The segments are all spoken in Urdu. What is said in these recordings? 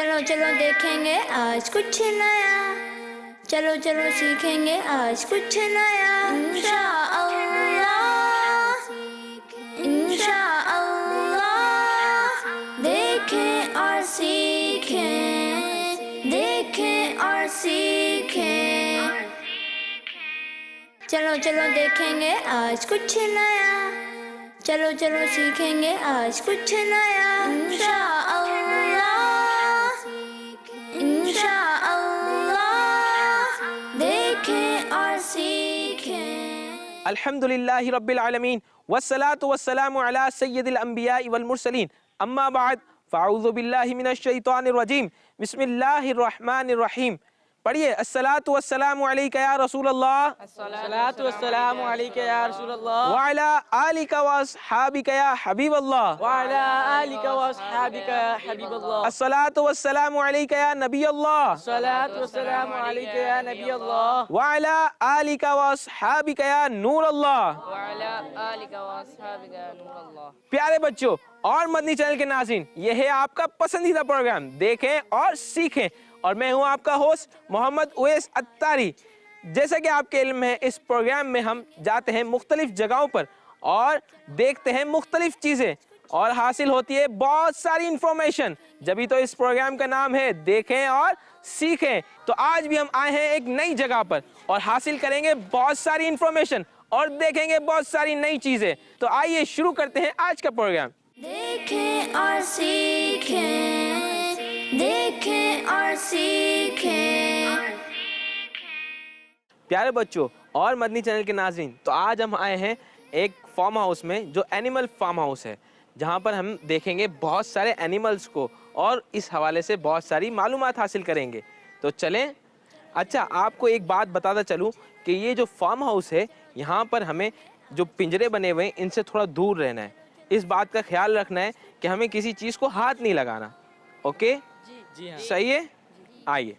چلو چلو دیکھیں گے آج کچھ نیا، چلو چلو سیکھیں گے آج کچھ نیا، انشاءاللہ انشاءاللہ، دیکھیں اور سیکھیں، دیکھیں اور سیکھیں، چلو چلو دیکھیں گے آج کچھ نیا، چلو چلو سیکھیں گے آج کچھ نیا، انشاءاللہ انشاءاللہ، دیکھیں اور سیکھیں۔ الحمدللہ رب العالمین والصلاة والسلام علی سید الانبیاء والمرسلین، اما بعد فاعوذ باللہ من الشیطان الرجیم، بسم اللہ الرحمن الرحیم۔ پڑھیے، الصلاة والسلام علیکہ یا رسول اللہ، الصلاة والسلام علیکہ یا رسول اللہ، وعلی آلک واصحابک یا حبیب اللہ، وعلی آلک واصحابک یا حبیب اللہ، الصلاة والسلام علیکہ یا نبی اللہ، الصلاة والسلام علیکہ یا نبی اللہ، وعلی آلک واصحابک یا نور اللہ۔ وعلی آلک واصحابک یا نور اللہ۔ پیارے بچوں اور مدنی چینل کے ناظرین، یہ ہے آپ کا پسندیدہ پروگرام دیکھیں اور سیکھیں، اور میں ہوں آپ کا ہوسٹ محمد اویس اتاری۔ جیسا کہ آپ کے علم ہے، اس پروگرام میں ہم جاتے ہیں مختلف جگہوں پر اور دیکھتے ہیں مختلف چیزیں، اور حاصل ہوتی ہے بہت ساری انفارمیشن، جبھی تو اس پروگرام کا نام ہے دیکھیں اور سیکھیں۔ تو آج بھی ہم آئے ہیں ایک نئی جگہ پر اور حاصل کریں گے بہت ساری انفارمیشن اور دیکھیں گے بہت ساری نئی چیزیں۔ تو آئیے شروع کرتے ہیں آج کا پروگرام۔ دیکھیں اور سیکھیں، دیکھیں اور سیکھیں۔ پیارے بچوں اور مدنی چینل کے ناظرین، تو آج ہم آئے ہیں ایک فارم ہاؤس میں جو اینیمل فارم ہاؤس ہے، جہاں پر ہم دیکھیں گے بہت سارے اینیملز کو اور اس حوالے سے بہت ساری معلومات حاصل کریں گے۔ تو چلیں۔ اچھا، آپ کو ایک بات بتاتا چلوں کہ یہ جو فارم ہاؤس ہے، یہاں پر ہمیں جو پنجرے بنے ہوئے ہیں ان سے تھوڑا دور رہنا ہے۔ اس بات کا خیال رکھنا ہے کہ ہمیں کسی چیز کو ہاتھ نہیں لگانا۔ اوکے؟ جی ہاں، صحیح ہے؟ آئیے۔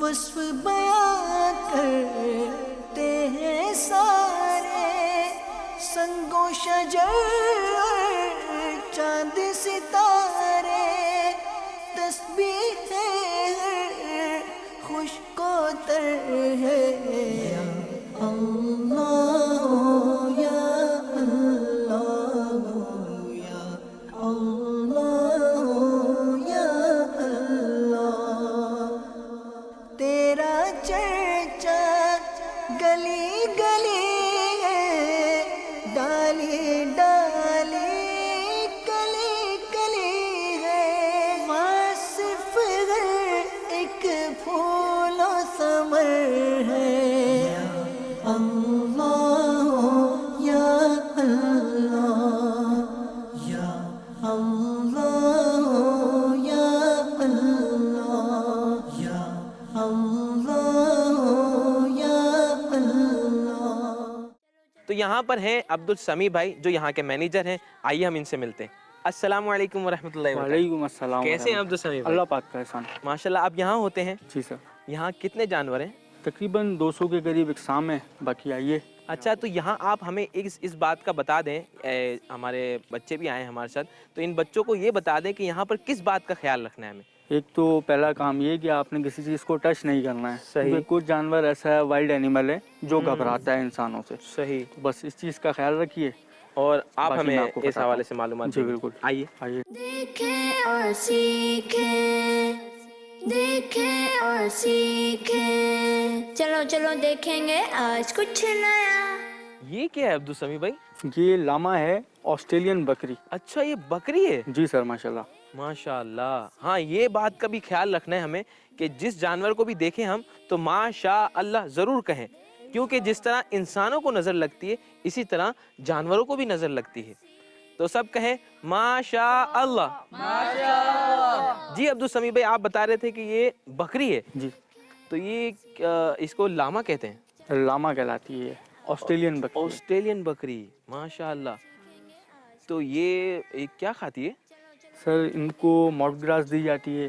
وصف بیان کرتے ہیں سارے، سنگ و شجر چاند ستارے، تسبیح ہے خشک و تر ہے، یا اللہ یا اللہ یا اللہ یا اللہ، تیرا چرچا گلی گلی ہے، ڈالی ڈالی کلی کلی ہے، واصف ہر ایک پھول و ثمر ہے، یا اللہ یا اللہ یا اللہ یا اللہ یا اللہ یا اللہ۔ تو یہاں پر ہیں عبدالسمیع بھائی جو یہاں کے مینیجر ہیں، آئیے ہم ان سے ملتے ہیں۔ السلام علیکم ورحمۃ اللہ وبرکاتہ۔ وعلیکم السلام۔ کیسے ہیں عبدالسمیع بھائی؟ اللہ پاک کا احسان۔ ماشاءاللہ، آپ یہاں ہوتے ہیں؟ جی سر، یہاں کتنے جانور ہیں؟ تقریباً 200 کے قریب اقسام ہے، باقی آئیے۔ اچھا، تو یہاں آپ ہمیں اس بات کا بتا دیں، ہمارے بچے بھی آئے ہیں ہمارے ساتھ، تو ان بچوں کو یہ بتا دیں کہ یہاں پر کس بات کا خیال رکھنا ہے ہمیں۔ ایک تو پہلا کام یہ کہ آپ نے کسی چیز کو ٹچ نہیں کرنا ہے، صحیح۔ کیونکہ کچھ جانور ایسا ہے، وائلڈ اینیمل ہے جو گھبراتا ہے انسانوں سے، صحیح۔ بس اس چیز کا خیال رکھیے۔ اور آپ باقی ہمیں میں آپ کو اس بتاتا حوالے ہوں۔ سے معلومات جی دیں۔ بالکل، آئیے۔ آئیے۔ دیکھیں اور سیکھیں، دیکھیں اور سیکھیں، چلو چلو دیکھیں گے آج کچھ نیا۔ یہ کیا ہے عبدالسمیع بھائی؟ یہ لاما ہے، آسٹریلین بکری۔ اچھا، یہ بکری ہے؟ جی سر، ماشاءاللہ۔ ماشاء اللہ۔ ہاں، یہ بات کا بھی خیال رکھنا ہے ہمیں کہ جس جانور کو بھی دیکھیں ہم تو ماشاء اللہ ضرور کہیں، کیونکہ جس طرح انسانوں کو نظر لگتی ہے اسی طرح جانوروں کو بھی نظر لگتی ہے۔ تو سب کہیں ماشاء اللہ۔ جی عبدالسمیع بھائی، آپ بتا رہے تھے کہ یہ بکری ہے، جی، تو یہ اس کو لاما کہتے ہیں؟ لاما کہلاتی ہے، آسٹریلین بکری۔ آسٹریلین بکری، ماشاء اللہ۔ تو یہ کیا کھاتی ہے؟ سر ان کو ماؤتھ گراس دی جاتی ہے،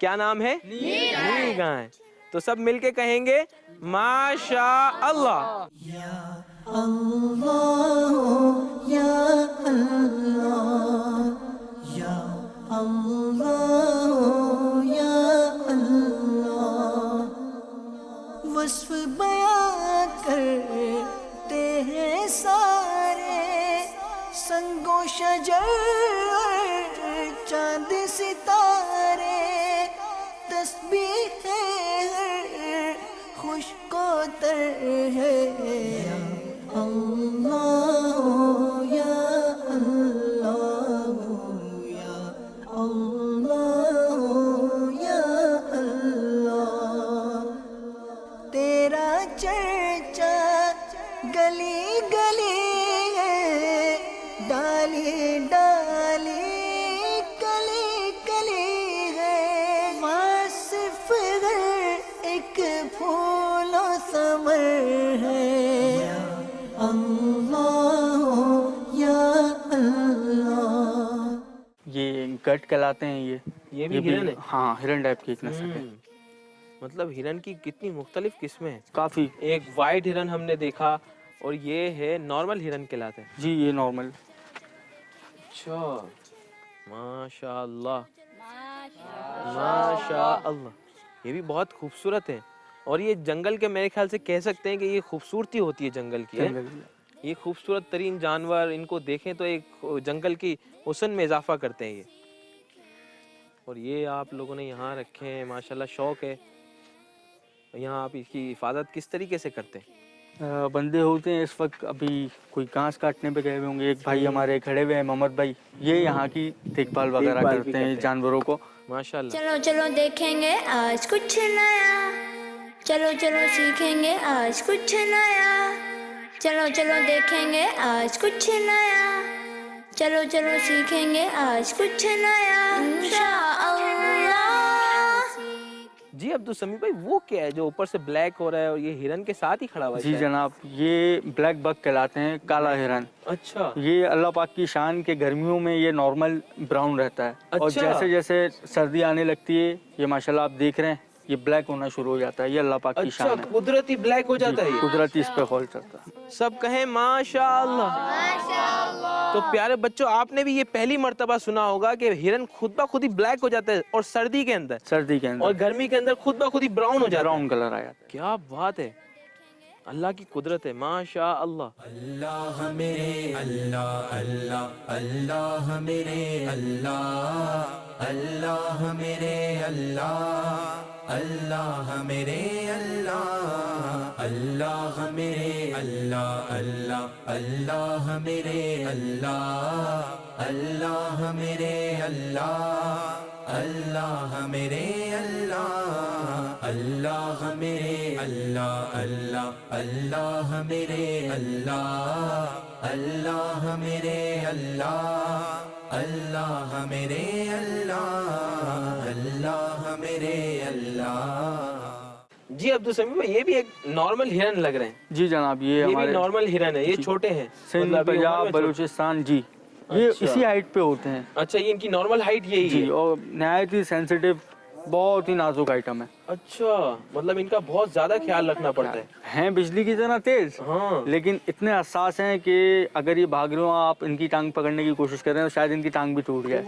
کیا نام ہے؟ نیل گائے. تو سب مل کے کہیں گے ماشاء اللہ. اللہ یا اللہ یا اللہ یا اللہ. وصف بیان کرتے ہیں سارے سنگ و شجر چاند ستارے. تسبیح ہے خشک و تر ہے اللہ یا اللہ یا اللہ یا اللہ. تیرا چرچا گلی گلی ہے ڈالی ڈالی کلی کلی ہے. واصف ہر ایک پھول و ثمر ہے اللہ یا اللہ. یہ گٹ کہلاتے ہیں. یہ بھی ہرن ہے؟ ہاں ہرن ٹائپ کی ایک نسل ہے. مطلب ہرن کی کتنی مختلف قسمیں ہیں. کافی. ایک وائٹ ہرن ہم نے دیکھا اور یہ ہے نارمل ہرن کہلاتے ہیں. جی یہ نارمل. اچھا ماشاء اللہ ماشاء اللہ. یہ بھی بہت خوبصورت ہے اور یہ جنگل کے میرے خیال سے کہہ سکتے ہیں کہ یہ خوبصورتی ہوتی ہے جنگل کی. یہ خوبصورت ترین جانور ان کو دیکھیں تو ایک جنگل کی حسن میں اضافہ کرتے ہیں یہ. اور یہ آپ لوگوں نے یہاں رکھے ہیں ماشاءاللہ. شوق ہے. یہاں آپ اس کی حفاظت کس طریقے سے کرتے ہیں؟ بندے ہوتے ہیں اس وقت ابھی کوئی گھاس کاٹنے پہ گئے ہوئے ہوں گے. ایک بھائی ہمارے کھڑے ہوئے ہیں محمد بھائی. یہ یہاں کی دیکھ بھال وغیرہ کرتے ہیں جانوروں کو. ماشاءاللہ. چلو چلو دیکھیں گے آج کچھ نیا. چلو چلو سیکھیں گے آج کچھ نیا. چلو چلو دیکھیں گے آج کچھ نیا. چلو چلو سیکھیں گے آج کچھ نیا انشاءاللہ. جی عبدالسمیع بھائی وہ کیا ہے جو اوپر سے بلیک ہو رہا ہے اور یہ ہرن کے ساتھ ہی کھڑا ہوا ہے؟ جی جناب یہ بلیک بگ کہلاتے ہیں. کالا ہرن. اچھا. یہ اللہ پاک کی شان کے گرمیوں میں یہ نارمل براؤن رہتا ہے. اور جیسے جیسے سردی آنے لگتی ہے یہ ماشاءاللہ آپ دیکھ رہے ہیں یہ بلیک ہونا شروع ہو جاتا ہے. یہ اللہ پاک کی شان ہے. قدرتی بلیک ہو جاتا ہے. قدرتی اس پہ خول چلتا ہے. سب کہیں ماشاءاللہ. تو پیارے بچوں آپ نے بھی یہ پہلی مرتبہ سنا ہوگا کہ ہرن خود بخود ہی بلیک ہو جاتا ہے اور سردی کے اندر اور گرمی کے اندر خود بخود ہی براؤن ہو جاتا ہے. براؤن کلر آ جاتا ہے. کیا بات ہے. اللہ کی قدرت ہے ماشاء اللہ. اللہ میرے اللہ اللہ اللہ میرے اللہ اللہ میرے اللہ اللہ میرے اللہ اللہ میرے اللہ اللہ اللہ میرے اللہ اللہ میرے اللہ اللہ میرے اللہ اللہ میرے اللہ اللہ اللہ میرے اللہ اللہ میرے اللہ اللہ میرے اللہ اللہ میرے اللہ. جی عبدالسمیع بھائی یہ بھی ایک نارمل ہرن لگ رہے ہیں. جی جناب یہ بھی ہمارے نارمل ہرن ہے. یہ چھوٹے ہیں سندھ پنجاب بلوچستان. جی یہ اسی ہائٹ پہ ہوتے ہیں. اچھا یہ ان کی نارمل ہائٹ یہی جی ہے. اور نہایت ہی سینسیٹیو بہت ہی نازک آئٹم ہے. اچھا مطلب ان کا بہت زیادہ خیال رکھنا پڑتا ہے. ہیں بجلی کی طرح تیز ہاں لیکن اتنے حساس ہیں کہ اگر یہ بھاگ رہے ہو آپ ان کی ٹانگ پکڑنے کی کوشش کر رہے ہیں تو شاید ان کی ٹانگ بھی ٹوٹ جائے.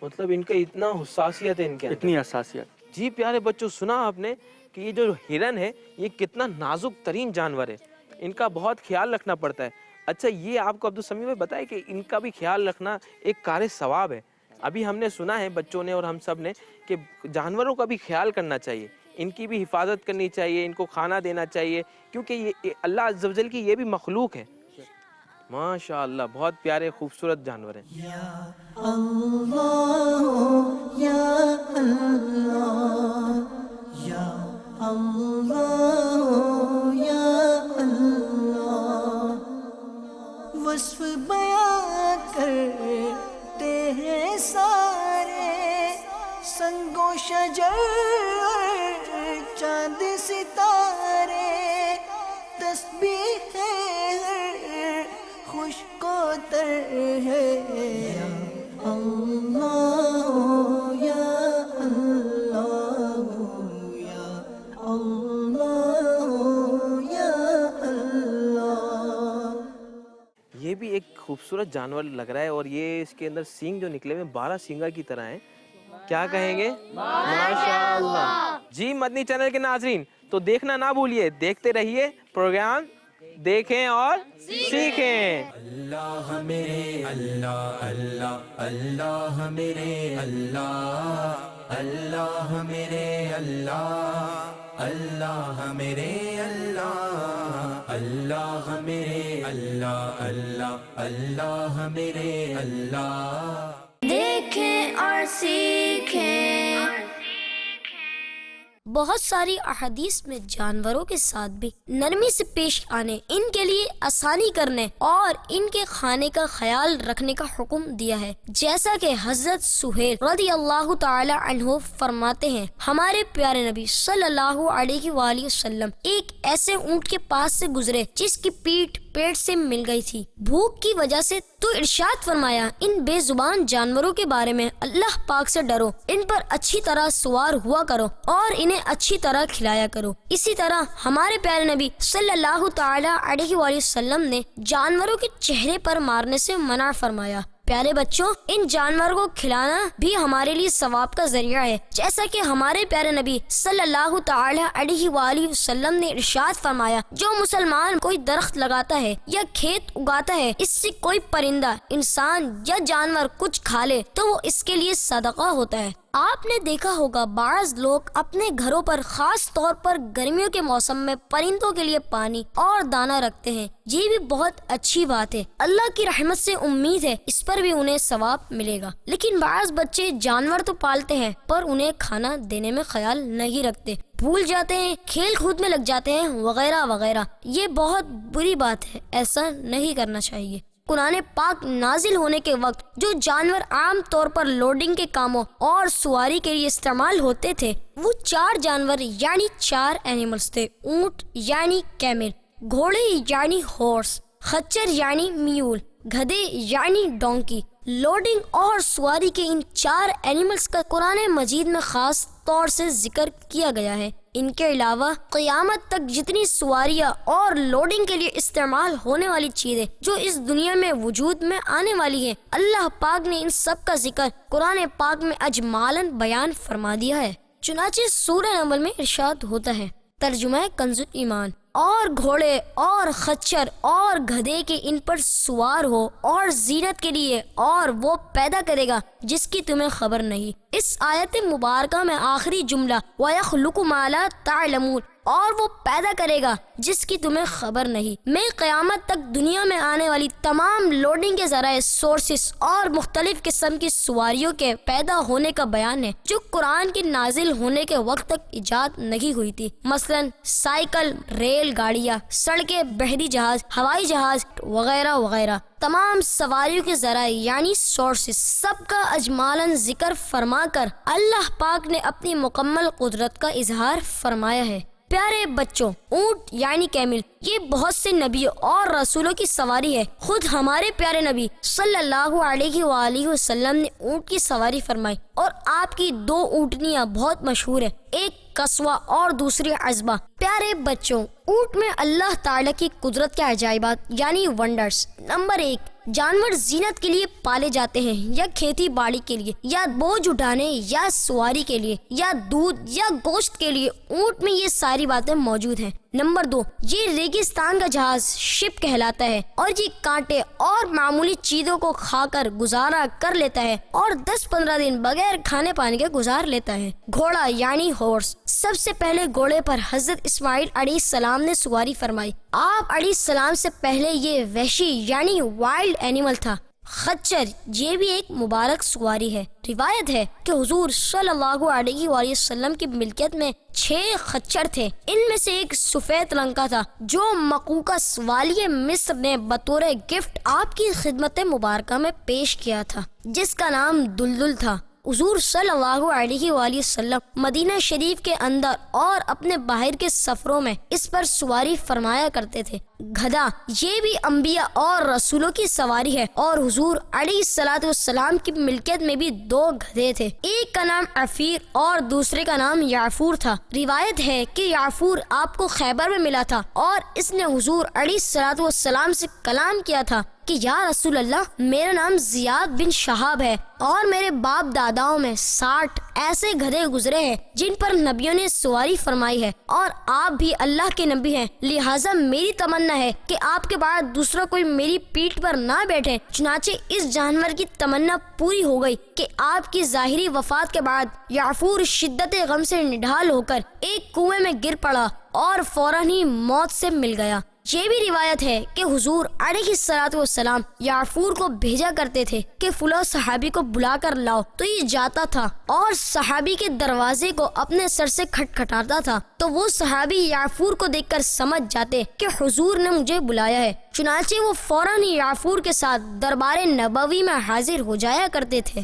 مطلب ان کا اتنا حساسیت ہے ان کے اندر. اتنی حساسیت. جی پیارے بچوں سنا آپ نے کہ یہ جو ہرن ہے یہ کتنا نازک ترین جانور ہے. ان کا بہت خیال رکھنا پڑتا ہے. اچھا یہ آپ کو عبدالسمیع بھائی بتائے کہ ان کا بھی خیال رکھنا ایک کار ثواب ہے. ابھی ہم نے سنا ہے بچوں نے اور ہم سب نے کہ جانوروں کا بھی خیال کرنا چاہیے. ان کی بھی حفاظت کرنی چاہیے. ان کو کھانا دینا چاہیے کیونکہ یہ اللہ عز و جل کی یہ بھی مخلوق ہے. ماشاءاللہ بہت پیارے خوبصورت جانور ہیں. اللہ یا اللہ یا اللہ یا اللہ. وصف بیان کرتے ہیں سارے سنگ و شجر چاند ستارے. تسبیح ہے خشک و تر ہے اللہ یا یہ بھی ایک خوبصورت جانور لگ رہا ہے اور یہ اس کے اندر سینگ جو نکلے ہوئے 12 سینگا کی طرح ہیں. کیا کہیں گے؟ ماشاء اللہ. جی مدنی چینل کے ناظرین تو دیکھنا نہ بھولیے, دیکھتے رہیے پروگرام, دیکھیں اور سیکھیں. اللہ میرے اللہ اللہ اللہ میرے اللہ اللہ میرے اللہ اللہ میرے اللہ اللہ میرے اللہ اللہ اللہ میرے اللہ. دیکھیں اور سیکھیں. بہت ساری احادیث میں جانوروں کے ساتھ بھی نرمی سے پیش آنے, ان کے لیے آسانی کرنے اور ان کے کھانے کا خیال رکھنے کا حکم دیا ہے. جیسا کہ حضرت سہیل رضی اللہ تعالی عنہ فرماتے ہیں, ہمارے پیارے نبی صلی اللہ علیہ وآلہ وسلم ایک ایسے اونٹ کے پاس سے گزرے جس کی پیٹھ پیٹ سے مل گئی تھی بھوک کی وجہ سے, تو ارشاد فرمایا, ان بے زبان جانوروں کے بارے میں اللہ پاک سے ڈرو, ان پر اچھی طرح سوار ہوا کرو اور انہیں اچھی طرح کھلایا کرو. اسی طرح ہمارے پیارے نبی صلی اللہ تعالی علیہ وآلہ وسلم نے جانوروں کے چہرے پر مارنے سے منع فرمایا. پیارے بچوں, ان جانوروں کو کھلانا بھی ہمارے لیے ثواب کا ذریعہ ہے, جیسا کہ ہمارے پیارے نبی صلی اللہ تعالی علیہ وآلہ وسلم نے ارشاد فرمایا, جو مسلمان کوئی درخت لگاتا ہے یا کھیت اگاتا ہے, اس سے کوئی پرندہ, انسان یا جانور کچھ کھا لے تو وہ اس کے لیے صدقہ ہوتا ہے. آپ نے دیکھا ہوگا بعض لوگ اپنے گھروں پر خاص طور پر گرمیوں کے موسم میں پرندوں کے لیے پانی اور دانہ رکھتے ہیں. یہ بھی بہت اچھی بات ہے, اللہ کی رحمت سے امید ہے اس پر بھی انہیں ثواب ملے گا. لیکن بعض بچے جانور تو پالتے ہیں پر انہیں کھانا دینے میں خیال نہیں رکھتے, بھول جاتے ہیں, کھیل کود میں لگ جاتے ہیں وغیرہ وغیرہ. یہ بہت بری بات ہے, ایسا نہیں کرنا چاہیے. قرآن پاک نازل ہونے کے وقت جو جانور عام طور پر لوڈنگ کے کاموں اور سواری کے لیے استعمال ہوتے تھے وہ 4 جانور یعنی 4 اینیملز تھے. اونٹ یعنی کیمل, گھوڑے یعنی ہارس, خچر یعنی میول, گدھے یعنی ڈونکی. لوڈنگ اور سواری کے ان 4 اینیملز کا قرآن مجید میں خاص طور سے ذکر کیا گیا ہے. ان کے علاوہ قیامت تک جتنی سواریاں اور لوڈنگ کے لیے استعمال ہونے والی چیزیں جو اس دنیا میں وجود میں آنے والی ہیں, اللہ پاک نے ان سب کا ذکر قرآن پاک میں اجمالاً بیان فرما دیا ہے. چنانچہ سورہ نمل میں ارشاد ہوتا ہے, ترجمہ کنز ایمان, اور گھوڑے اور خچر اور گدھے کے ان پر سوار ہو اور زینت کے لیے, اور وہ پیدا کرے گا جس کی تمہیں خبر نہیں. اس آیت مبارکہ میں آخری جملہ وَيَخْلُقُ مَا لَا تَعْلَمُونَ, اور وہ پیدا کرے گا جس کی تمہیں خبر نہیں, میں قیامت تک دنیا میں آنے والی تمام لوڈنگ کے ذرائع, سورسز اور مختلف قسم کی سواریوں کے پیدا ہونے کا بیان ہے جو قرآن کے نازل ہونے کے وقت تک ایجاد نہیں ہوئی تھی. مثلاً سائیکل, ریل گاڑیاں, سڑکیں, بحری جہاز, ہوائی جہاز وغیرہ وغیرہ. تمام سواریوں کے ذرائع یعنی سورسز سب کا اجمالاً ذکر فرما کر اللہ پاک نے اپنی مکمل قدرت کا اظہار فرمایا ہے. پیارے بچوں, اونٹ یعنی کیمل یہ بہت سے نبیوں اور رسولوں کی سواری ہے. خود ہمارے پیارے نبی صلی اللہ علیہ وآلہ وسلم نے اونٹ کی سواری فرمائی اور آپ کی 2 اونٹنیاں بہت مشہور ہیں, ایک قصوہ اور دوسری عزبہ. پیارے بچوں, اونٹ میں اللہ تعالیٰ کی قدرت کے عجائبات یعنی ونڈرز. نمبر 1, جانور زینت کے لیے پالے جاتے ہیں یا کھیتی باڑی کے لیے یا بوجھ اٹھانے یا سواری کے لیے یا دودھ یا گوشت کے لیے. اونٹ میں یہ ساری باتیں موجود ہیں. نمبر 2, یہ ریگستان کا جہاز شپ کہلاتا ہے اور یہ کانٹے اور معمولی چیزوں کو کھا کر گزارا کر لیتا ہے اور 10-15 دن بغیر کھانے پانے کے گزار لیتا ہے. گھوڑا یعنی ہارس, سب سے پہلے گھوڑے پر حضرت اسماعیل علیہ السلام نے سواری فرمائی. آپ علیہ السلام سے پہلے یہ وحشی یعنی وائلڈ اینیمل تھا. خچر یہ بھی ایک مبارک سواری ہے. روایت ہے کہ حضور صلی اللہ علیہ وآلہ وسلم کی ملکیت میں 6 خچر تھے. ان میں سے ایک سفید رنگ کا تھا جو مقوقس والی مصر نے بطور گفٹ آپ کی خدمت مبارکہ میں پیش کیا تھا, جس کا نام دلدل تھا. حضور صلی اللہ علیہ وآلہ وسلم مدینہ شریف کے اندر اور اپنے باہر کے سفروں میں اس پر سواری فرمایا کرتے تھے. گدھا یہ بھی انبیاء اور رسولوں کی سواری ہے اور حضور علیہ الصلوۃ والسلام کی ملکیت میں بھی 2 گدھے تھے. ایک کا نام عفیر اور دوسرے کا نام یعفور تھا. روایت ہے کہ یعفور آپ کو خیبر میں ملا تھا اور اس نے حضور علیہ الصلوۃ والسلام سے کلام کیا تھا. کہ یا رسول اللہ میرا نام زیاد بن شہاب ہے اور میرے باپ داداؤں میں 60 ایسے گدھے گزرے ہیں جن پر نبیوں نے سواری فرمائی ہے اور آپ بھی اللہ کے نبی ہیں، لہٰذا میری تمنا ہے کہ آپ کے بعد دوسرا کوئی میری پیٹھ پر نہ بیٹھے۔ چنانچہ اس جانور کی تمنا پوری ہو گئی کہ آپ کی ظاہری وفات کے بعد یعفور شدت غم سے نڈھال ہو کر ایک کنویں میں گر پڑا اور فوراً ہی موت سے مل گیا۔ یہ بھی روایت ہے کہ حضور علیہ الصلوۃ والسلام یعفور کو بھیجا کرتے تھے کہ فلاں صحابی کو بلا کر لاؤ، تو یہ جاتا تھا اور صحابی کے دروازے کو اپنے سر سے کھٹکھٹاتا تھا، تو وہ صحابی یعفور کو دیکھ کر سمجھ جاتے کہ حضور نے مجھے بلایا ہے، چنانچہ وہ فوراً ہی یعفور کے ساتھ دربار نبوی میں حاضر ہو جایا کرتے تھے۔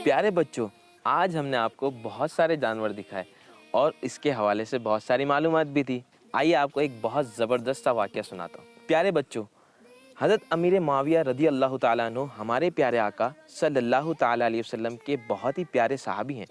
پیارے بچوں، آج ہم نے آپ کو بہت سارے جانور دکھائے اور اس کے حوالے سے بہت ساری معلومات بھی تھی۔ آئیے آپ کو ایک بہت زبردست واقعہ سناتا ہوں۔ پیارے بچوں، حضرت امیر معاویہ رضی اللہ تعالیٰ عنہ ہمارے پیارے آقا صلی اللہ تعالیٰ علیہ وسلم کے بہت ہی پیارے صحابی ہیں،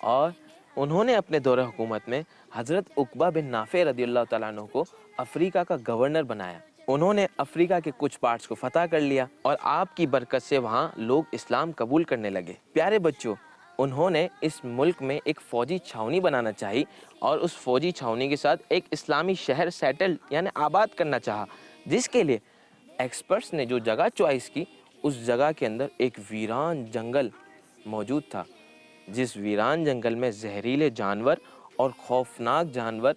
اور انہوں نے اپنے دور حکومت میں حضرت عقبہ بن نافع رضی اللہ تعالیٰ عنہ کو افریقہ کا گورنر بنایا۔ انہوں نے افریقہ کے کچھ پارٹس کو فتح کر لیا اور آپ کی برکت سے وہاں لوگ اسلام قبول کرنے لگے۔ پیارے بچوں، انہوں نے اس ملک میں ایک فوجی چھاؤنی بنانا چاہی اور اس فوجی چھاؤنی کے ساتھ ایک اسلامی شہر سیٹل یعنی آباد کرنا چاہا، جس کے لیے ایکسپرٹس نے جو جگہ چوائس کی، اس جگہ کے اندر ایک ویران جنگل موجود تھا، جس ویران جنگل میں زہریلے جانور اور خوفناک جانور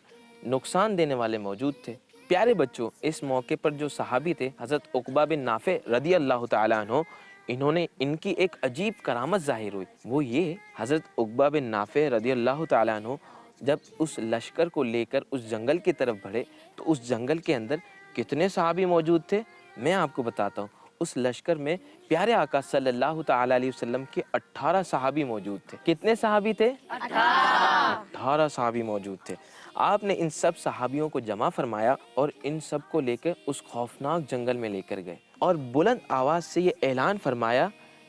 نقصان دینے والے موجود تھے۔ پیارے بچوں، اس موقع پر جو صحابی تھے حضرت عقبہ بن نافع رضی اللہ تعالیٰ عنہ، ان کی ایک عجیب کرامت ظاہر ہوئی۔ وہ یہ، حضرت عقبہ بن نافع رضی اللہ تعالیٰ عنہ جب اس لشکر کو لے کر اس جنگل کی طرف بڑھے تو اس جنگل کے اندر کتنے صحابی موجود تھے میں آپ کو بتاتا ہوں۔ اس لشکر میں پیارے آقا صلی اللہ تعالیٰ علیہ وسلم کے 18 صحابی موجود تھے۔ کتنے صحابی تھے؟ 18 صحابی موجود تھے۔ آپ نے ان سب صحابیوں کو جمع فرمایا اور ان سب کو لے کر اس خوفناک جنگل میں لے کر گئے اور بلند آواز سے یہ اعلان فرمایا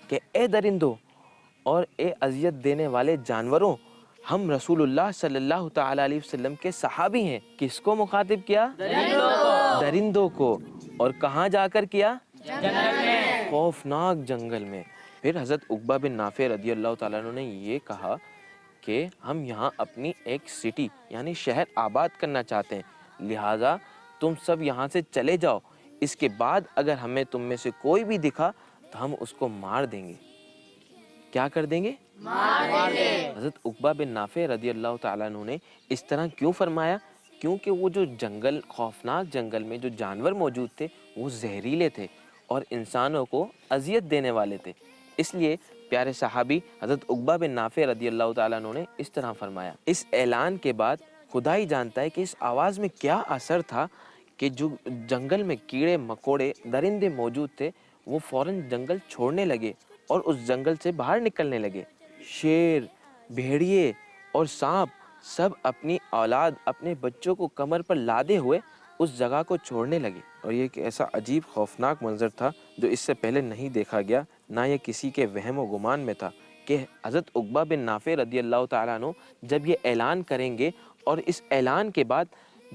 کہ اے درندوں اور اے اذیت دینے والے جانوروں، ہم رسول اللہ صلی اللہ تعالیٰ علیہ وسلم کے صحابی ہیں۔ کس کو مخاطب کیا؟ درندوں کو۔ اور کہاں جا کر کیا؟ خوفناک جنگل میں۔ پھر حضرت عقبہ بن نافع رضی اللہ تعالیٰ عنہ نے یہ کہا کہ ہم یہاں اپنی ایک سٹی یعنی شہر آباد کرنا چاہتے ہیں، لہٰذا تم سب یہاں سے چلے جاؤ، اس کے بعد اگر ہمیں تم میں سے کوئی بھی دکھا تو ہم اس کو مار دیں گے۔ کیا کر دیں گے؟ مار دیں گے۔ حضرت عقبہ بن نافع رضی اللہ تعالیٰ عنہ نے اس طرح کیوں فرمایا؟ کیونکہ وہ جو جنگل، خوفناک جنگل میں جو جانور موجود تھے وہ زہریلے تھے اور انسانوں کو اذیت دینے والے تھے، اس لیے پیارے صحابی حضرت عقبہ بن نافع رضی اللہ تعالیٰ عنہ نے اس طرح فرمایا۔ اس اعلان کے بعد خدا ہی جانتا ہے کہ اس آواز میں کیا اثر تھا کہ جو جنگل میں کیڑے مکوڑے درندے موجود تھے وہ فوراً جنگل چھوڑنے لگے اور اس جنگل سے باہر نکلنے لگے۔ شیر، بھیڑیے اور سانپ سب اپنی اولاد، اپنے بچوں کو کمر پر لادے ہوئے اس جگہ کو چھوڑنے لگے، اور یہ ایک ایسا عجیب خوفناک منظر تھا جو اس سے پہلے نہیں دیکھا گیا، نہ یہ کسی کے وہم و گمان میں تھا کہ حضرت عقبہ بن نافع رضی اللہ تعالیٰ عنہ جب یہ اعلان کریں گے اور اس اعلان کے بعد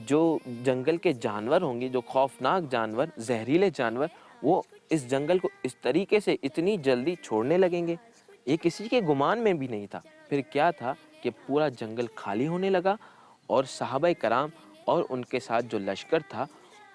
جو جنگل کے جانور ہوں گے، جو خوفناک جانور، زہریلے جانور، وہ اس جنگل کو اس طریقے سے اتنی جلدی چھوڑنے لگیں گے، یہ کسی کے گمان میں بھی نہیں تھا۔ پھر کیا تھا کہ پورا جنگل خالی ہونے لگا اور صحابہ کرام اور ان کے ساتھ جو لشکر تھا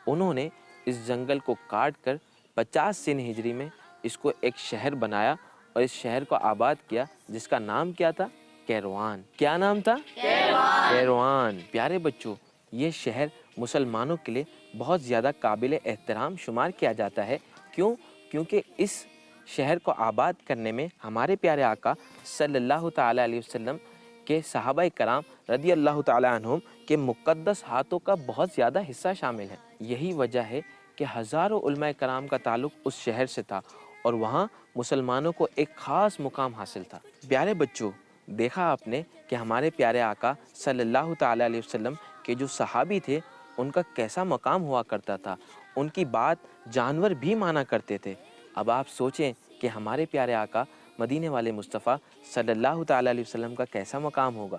انہوں نے اس جنگل کو کاٹ کر 50 سن ہجری میں اس کو ایک شہر بنایا اور اس شہر کو آباد کیا، جس کا نام کیا تھا؟ کیروان۔ کیا نام تھا؟ کیروان۔ پیارے بچوں، یہ شہر مسلمانوں کے لیے بہت زیادہ قابل احترام شمار کیا جاتا ہے۔ کیوں؟ کیونکہ اس شہر کو آباد کرنے میں ہمارے پیارے آقا صلی اللہ تعالیٰ علیہ وسلم کے صحابہ کرام رضی اللہ تعالیٰ عنہم کے مقدس ہاتھوں کا بہت زیادہ حصہ شامل ہے۔ یہی وجہ ہے کہ ہزاروں علماء کرام کا تعلق اس شہر سے تھا اور وہاں مسلمانوں کو ایک خاص مقام حاصل تھا۔ پیارے بچوں، دیکھا آپ نے کہ ہمارے پیارے آقا صلی اللہ تعالیٰ علیہ وسلم کے جو صحابی تھے ان کا کیسا مقام ہوا کرتا تھا، ان کی بات جانور بھی مانا کرتے تھے۔ اب آپ سوچیں کہ ہمارے پیارے آقا مدینے والے مصطفیٰ صلی اللہ تعالیٰ علیہ وسلم کا کیسا مقام ہوگا۔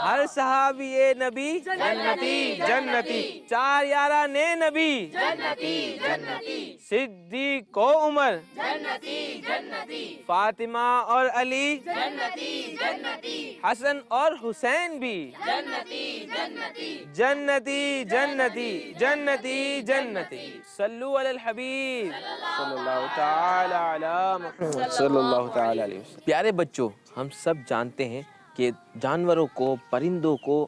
ہر صحابی نبی جنتی جنتی، 4 یاران نبی جنتی، صدیق و عمر جنتی، فاطمہ اور علی جنتی، حسن اور حسین بھی جنتی جنتی جنتی جنتی، صلو علی الحبیب صلی اللہ تعالی علی محمد صلی اللہ تعالی علیہ وسلم۔ پیارے بچوں، ہم سب جانتے ہیں کہ جانوروں کو، پرندوں کو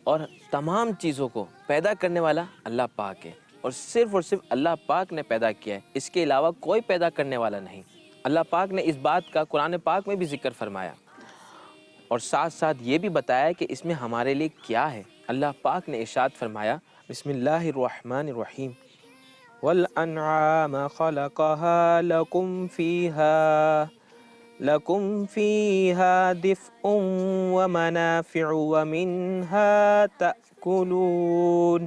اور تمام چیزوں کو پیدا کرنے والا اللہ پاک ہے، اور صرف اللہ پاک نے پیدا کیا ہے، اس کے علاوہ کوئی پیدا کرنے والا نہیں۔ اللہ پاک نے اس بات کا قرآن پاک میں بھی ذکر فرمایا، اور ساتھ ساتھ یہ بھی بتایا کہ اس میں ہمارے لیے کیا ہے۔ اللہ پاک نے ارشاد فرمایا، بسم اللہ الرحمن الرحیم، وَالْأَنْعَامَ خَلَقَهَا لَكُمْ فِيهَا دِفْءٌ وَمَنَافِعُ وَمِنْهَا تَأْكُلُونَ۔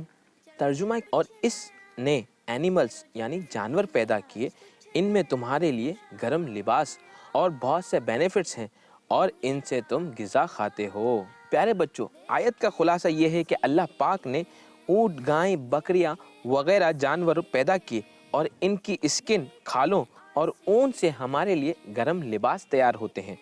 ترجمہ، اور اس نے اینیملز یعنی جانور پیدا کیے، ان میں تمہارے لیے گرم لباس اور بہت سے بینیفٹس ہیں، اور ان سے تم غذا کھاتے ہو۔ پیارے بچوں، آیت کا خلاصہ یہ ہے کہ اللہ پاک نے اونٹ، گائیں، بکریاں وغیرہ جانور پیدا کیے، اور ان کی اسکن، کھالوں اور اون سے ہمارے لیے گرم لباس تیار ہوتے ہیں۔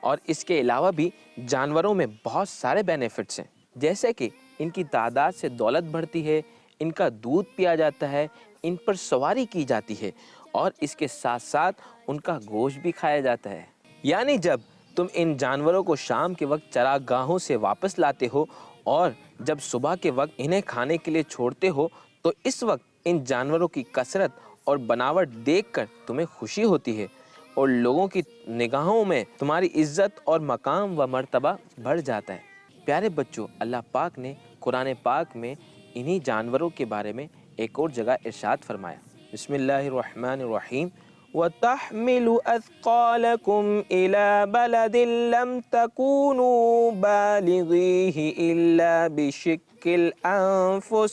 اور اس کے علاوہ بھی جانوروں میں بہت سارے بینیفٹس ہیں، جیسے کہ ان کی تعداد سے دولت بڑھتی ہے، ان کا دودھ پیا جاتا ہے، ان پر سواری کی جاتی ہے، اور اس کے ساتھ ساتھ ان کا گوشت بھی کھایا جاتا ہے۔ یعنی جب تم ان جانوروں کو شام کے وقت چراگاہوں سے واپس لاتے ہو، اور جب صبح کے وقت انہیں کھانے کے لیے چھوڑتے ہو، تو اس وقت ان جانوروں کی کثرت اور بناوٹ دیکھ کر تمہیں خوشی ہوتی ہے، اور لوگوں کی نگاہوں میں تمہاری عزت اور مقام و مرتبہ بڑھ جاتا ہے۔ پیارے بچوں، اللہ پاک نے قرآن پاک میں انہی جانوروں کے بارے میں ایک اور جگہ ارشاد فرمایا، بسم اللہ الرحمن الرحیم، وَتَحْمِلُ أَثْقَالَكُمْ إِلَى بَلَدٍ لَمْ تَكُونُوا بَالِغِيهِ إِلَّا بِشِقِّ الْأَنفُسِ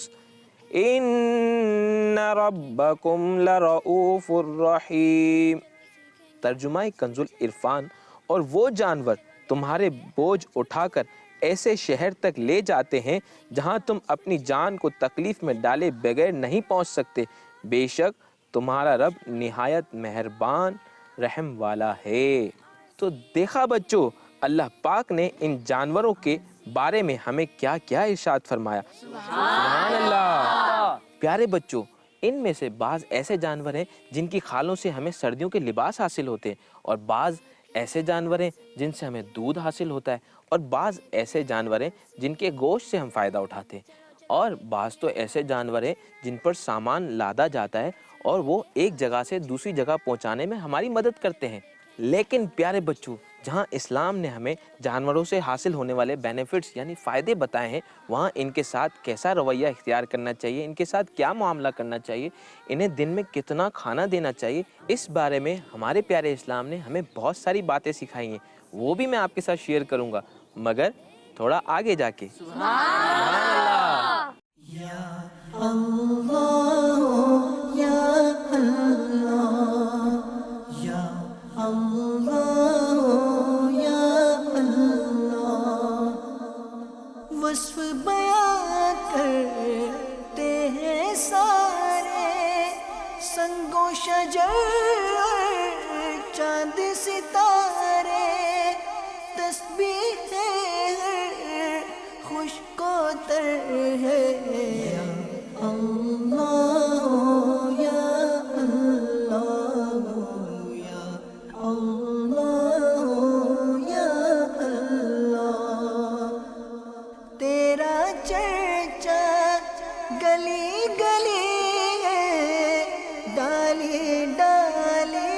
إِنَّ رَبَّكُمْ لَرَؤُوفٌ الرحیم۔ ترجمہ کنز العرفان، اور وہ جانور تمہارے بوجھ اٹھا کر ایسے شہر تک لے جاتے ہیں جہاں تم اپنی جان کو تکلیف میں ڈالے بغیر نہیں پہنچ سکتے، بے شک تمہارا رب نہایت مہربان رحم والا ہے۔ تو دیکھا بچوں، اللہ پاک نے ان جانوروں کے بارے میں ہمیں کیا کیا ارشاد فرمایا۔ سبحان اللہ۔ پیارے بچوں، ان میں سے بعض ایسے جانور ہیں جن کی کھالوں سے ہمیں سردیوں کے لباس حاصل ہوتے ہیں، اور بعض ایسے جانور ہیں جن سے ہمیں دودھ حاصل ہوتا ہے، اور بعض ایسے جانور ہیں جن کے گوشت سے ہم فائدہ اٹھاتے ہیں، اور بعض تو ایسے جانور ہیں جن پر سامان لادا جاتا ہے اور وہ ایک جگہ سے دوسری جگہ پہنچانے میں ہماری مدد کرتے ہیں۔ لیکن پیارے بچوں، جہاں اسلام نے ہمیں جانوروں سے حاصل ہونے والے بینیفٹس یعنی فائدے بتائے ہیں، وہاں ان کے ساتھ کیسا رویہ اختیار کرنا چاہیے، ان کے ساتھ کیا معاملہ کرنا چاہیے، انہیں دن میں کتنا کھانا دینا چاہیے، اس بارے میں ہمارے پیارے اسلام نے ہمیں بہت ساری باتیں سکھائی ہیں، وہ بھی میں آپ کے ساتھ شیئر کروں گا، مگر تھوڑا آگے جا کے۔ سبحان اللہ۔ وصف بیان کرتے ہیں سارے، سنگ و شجر چاند ستارے، تسبیح ہے خشک و تر ہے، یا اللہ یا اللہ یا اللہ یا اللہ، تیرا چرچا گلی گلی ہے، ڈالی ڈالی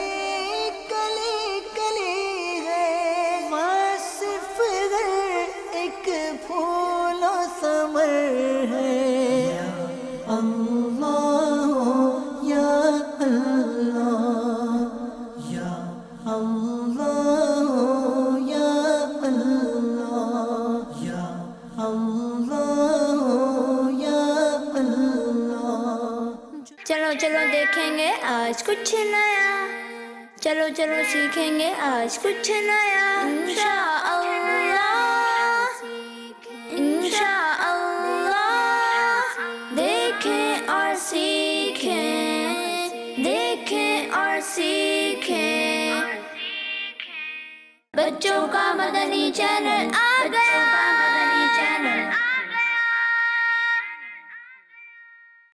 کلی کلی ہے، واصف ہر ایک پھول و ثمر ہے، یا اللہ یا اللہ یا اللہ یا اللہ یا اللہ یا اللہ۔ چلو چلو دیکھیں گے آج کچھ نیا، چلو چلو سیکھیں گے آج کچھ نیا، انشاءاللہ اور سیکھیں دیکھیں اور سیکھیں بچوں کا مدنی چینل آ گیا